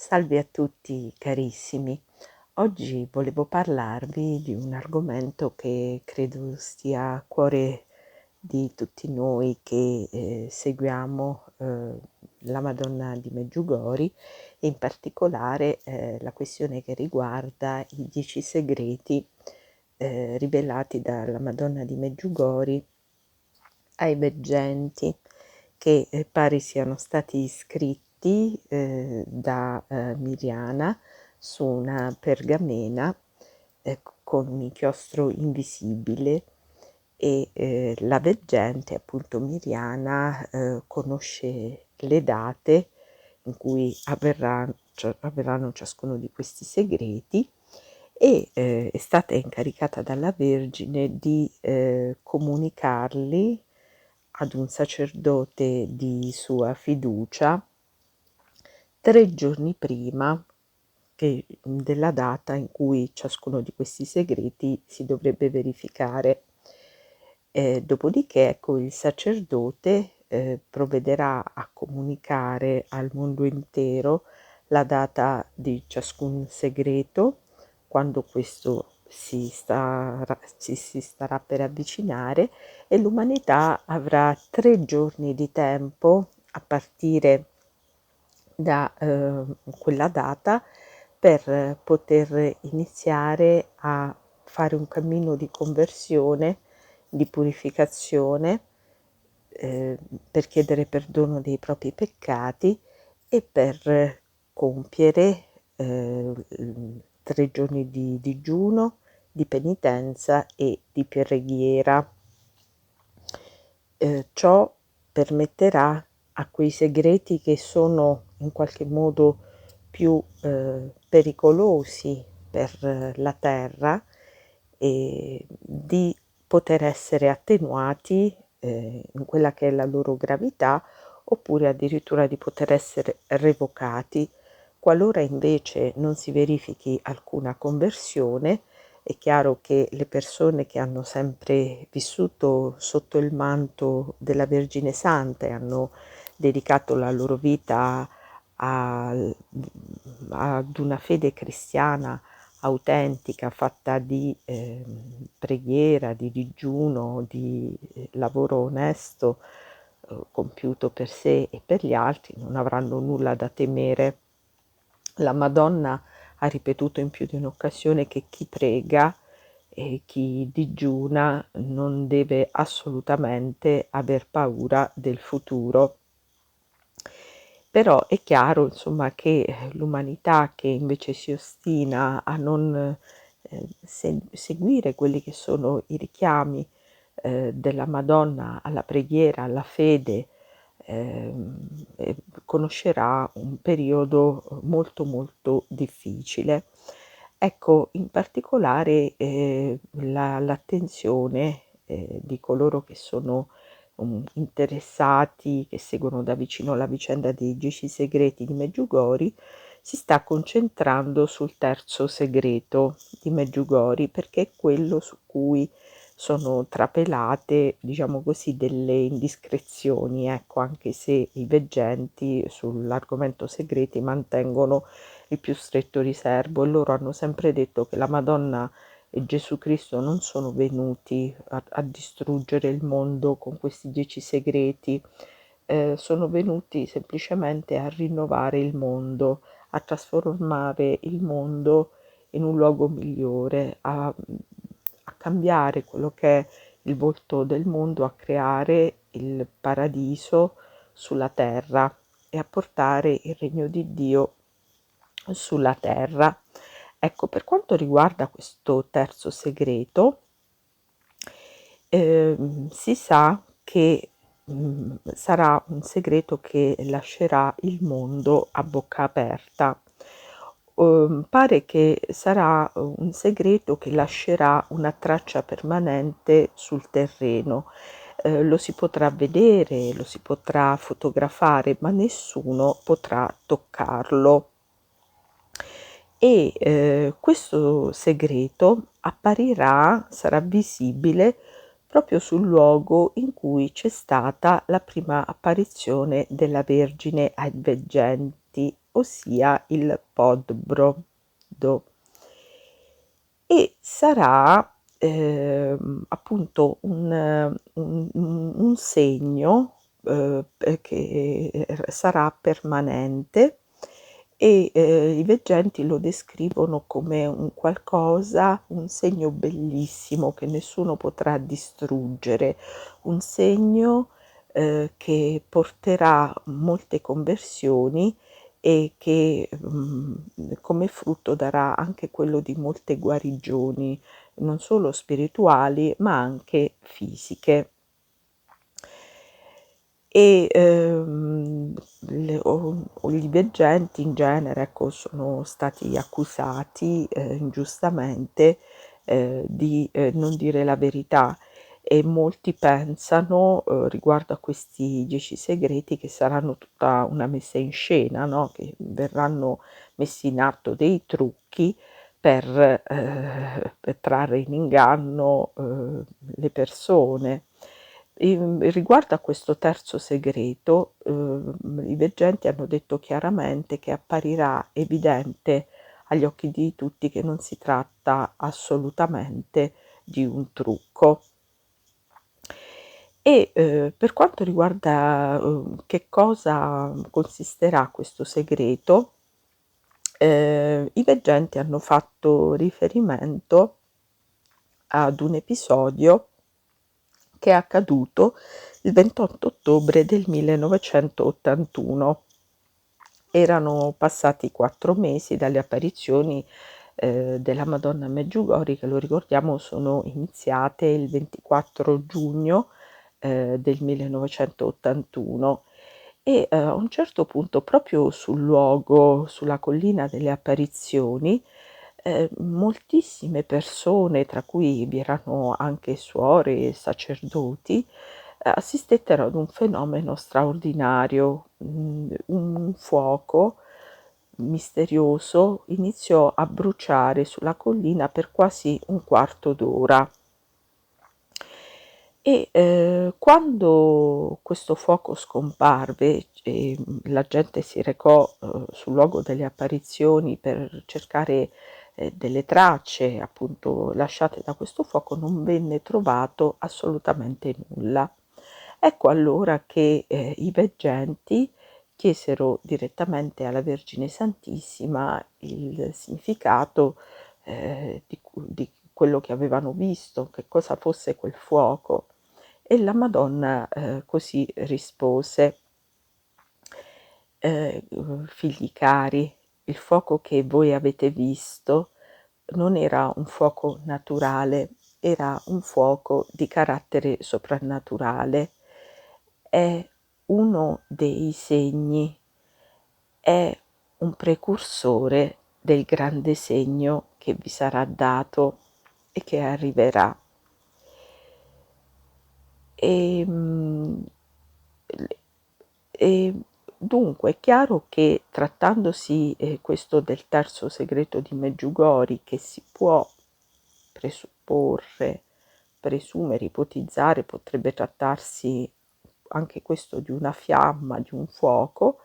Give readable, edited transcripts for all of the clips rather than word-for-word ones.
Salve a tutti carissimi. Oggi volevo parlarvi di un argomento che credo stia a cuore di tutti noi che seguiamo la Madonna di Medjugorje e in particolare la questione che riguarda i 10 segreti rivelati dalla Madonna di Medjugorje ai veggenti che pare siano stati scritti da Miriana su una pergamena con un inchiostro invisibile e la veggente, appunto Miriana, conosce le date in cui avverranno ciascuno di questi segreti e è stata incaricata dalla Vergine di comunicarli ad un sacerdote di sua fiducia 3 giorni prima della data in cui ciascuno di questi segreti si dovrebbe verificare. Dopodiché, ecco, il sacerdote provvederà a comunicare al mondo intero la data di ciascun segreto, quando questo si starà per avvicinare, e l'umanità avrà 3 giorni di tempo a partire da quella data per poter iniziare a fare un cammino di conversione, di purificazione, eh, per chiedere perdono dei propri peccati e per compiere 3 giorni di digiuno, di penitenza e di preghiera. Ciò permetterà a quei segreti che sono in qualche modo più pericolosi per la terra di poter essere attenuati in quella che è la loro gravità, oppure addirittura di poter essere revocati. Qualora invece non si verifichi alcuna conversione, è chiaro che le persone che hanno sempre vissuto sotto il manto della Vergine Santa e hanno dedicato la loro vita ad una fede cristiana autentica, fatta di preghiera, di digiuno, di lavoro onesto, compiuto per sé e per gli altri, non avranno nulla da temere. La Madonna ha ripetuto in più di un'occasione che chi prega e chi digiuna non deve assolutamente aver paura del futuro. Però è chiaro, insomma, che l'umanità che invece si ostina a non seguire quelli che sono i richiami della Madonna alla preghiera, alla fede, conoscerà un periodo molto molto difficile. Ecco, in particolare l'attenzione di coloro che sono interessati, che seguono da vicino la vicenda dei 10 segreti di Medjugorje, si sta concentrando sul terzo segreto di Medjugorje, perché è quello su cui sono trapelate, diciamo così, delle indiscrezioni, ecco, anche se i veggenti sull'argomento segreti mantengono il più stretto riservo, e loro hanno sempre detto che la Madonna e Gesù Cristo non sono venuti a distruggere il mondo con questi 10 segreti, sono venuti semplicemente a rinnovare il mondo, a trasformare il mondo in un luogo migliore, a cambiare quello che è il volto del mondo, a creare il paradiso sulla terra e a portare il regno di Dio sulla terra. Ecco, per quanto riguarda questo terzo segreto, si sa che sarà un segreto che lascerà il mondo a bocca aperta. Pare che sarà un segreto che lascerà una traccia permanente sul terreno. Lo si potrà vedere, lo si potrà fotografare, ma nessuno potrà toccarlo. E questo segreto sarà visibile proprio sul luogo in cui c'è stata la prima apparizione della Vergine ai veggenti ossia il Podbrodo. E sarà, appunto un segno, che sarà permanente e, i veggenti lo descrivono come un segno bellissimo che nessuno potrà distruggere, un segno, che porterà molte conversioni e che, come frutto darà anche quello di molte guarigioni, non solo spirituali, ma anche fisiche. E, le o gli veggenti in genere, ecco, sono stati accusati, ingiustamente, di, non dire la verità e molti pensano, riguardo a questi 10 segreti, che saranno tutta una messa in scena, no, che verranno messi in atto dei trucchi per trarre in inganno, le persone. Riguardo a questo terzo segreto, i veggenti hanno detto chiaramente che apparirà evidente agli occhi di tutti che non si tratta assolutamente di un trucco. E, per quanto riguarda, che cosa consisterà questo segreto, i veggenti hanno fatto riferimento ad un episodio che è accaduto il 28 ottobre del 1981. Erano passati 4 mesi dalle apparizioni, della Madonna a Medjugorje, che lo ricordiamo sono iniziate il 24 giugno, del 1981 e, a un certo punto proprio sul luogo, sulla collina delle apparizioni, moltissime persone, tra cui vi erano anche suore e sacerdoti, assistettero ad un fenomeno straordinario. Un fuoco misterioso iniziò a bruciare sulla collina per quasi un quarto d'ora. E, quando questo fuoco scomparve e, la gente si recò, sul luogo delle apparizioni per cercare, delle tracce, appunto, lasciate da questo fuoco, non venne trovato assolutamente nulla. Ecco allora che, i veggenti chiesero direttamente alla Vergine Santissima il significato, di quello che avevano visto, che cosa fosse quel fuoco. E la Madonna, così rispose: "Figli cari, il fuoco che voi avete visto non era un fuoco naturale, era un fuoco di carattere soprannaturale. È uno dei segni, è un precursore del grande segno che vi sarà dato e che arriverà." Ehm, l Dunque è chiaro che trattandosi, questo del terzo segreto di Medjugorje, che si può presupporre, presumere, ipotizzare, potrebbe trattarsi anche questo di una fiamma, di un fuoco,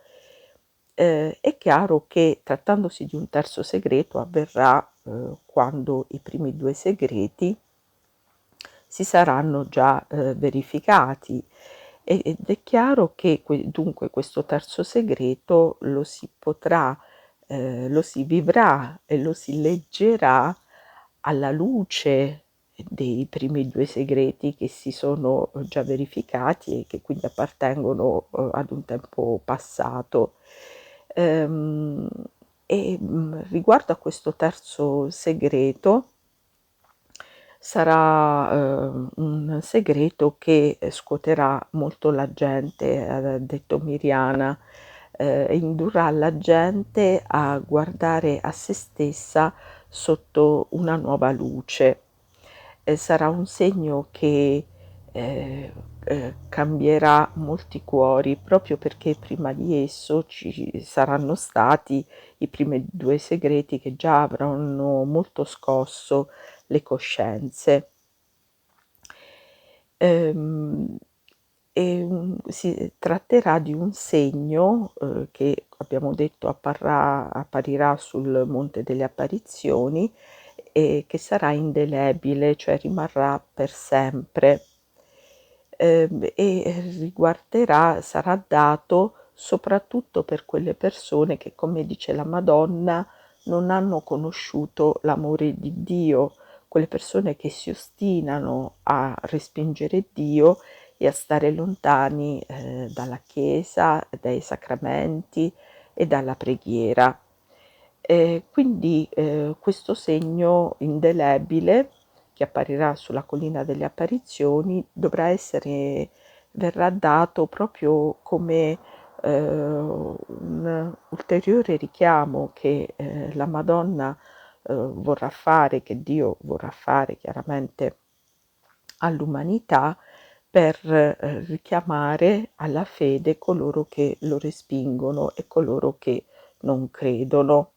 è chiaro che trattandosi di un terzo segreto avverrà, quando i primi 2 segreti si saranno già, verificati ed è chiaro che dunque questo terzo segreto lo si vivrà e lo si leggerà alla luce dei primi 2 segreti che si sono già verificati e che quindi appartengono, ad un tempo passato. Ehm, Riguardo a questo terzo segreto sarà, un segreto che, scuoterà molto la gente, ha detto Miriana, e indurrà la gente a guardare a se stessa sotto una nuova luce. Sarà un segno che, ehm, cambierà molti cuori, proprio perché prima di esso ci saranno stati i primi 2 segreti che già avranno molto scosso le coscienze. Ehm, Si tratterà di un segno, che abbiamo detto apparirà sul Monte delle Apparizioni e che sarà indelebile, cioè rimarrà per sempre. Sarà dato soprattutto per quelle persone che, come dice la Madonna, non hanno conosciuto l'amore di Dio, quelle persone che si ostinano a respingere Dio e a stare lontani dalla Chiesa, dai sacramenti e dalla preghiera. Quindi questo segno indelebile che apparirà sulla collina delle apparizioni verrà dato proprio come un ulteriore richiamo che la Madonna vorrà fare, che Dio vorrà fare chiaramente all'umanità per richiamare alla fede coloro che lo respingono e coloro che non credono.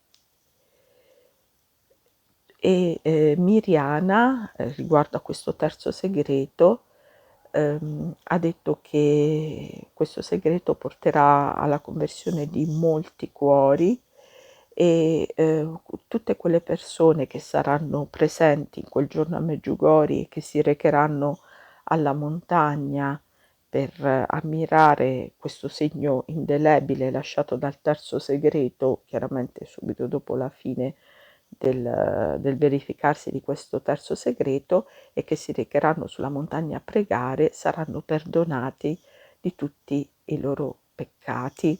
E Miriana, riguardo a questo terzo segreto, ha detto che questo segreto porterà alla conversione di molti cuori e tutte quelle persone che saranno presenti in quel giorno a Medjugorje e che si recheranno alla montagna per ammirare questo segno indelebile lasciato dal terzo segreto, chiaramente subito dopo la fine del verificarsi di questo terzo segreto, e che si recheranno sulla montagna a pregare, saranno perdonati di tutti i loro peccati.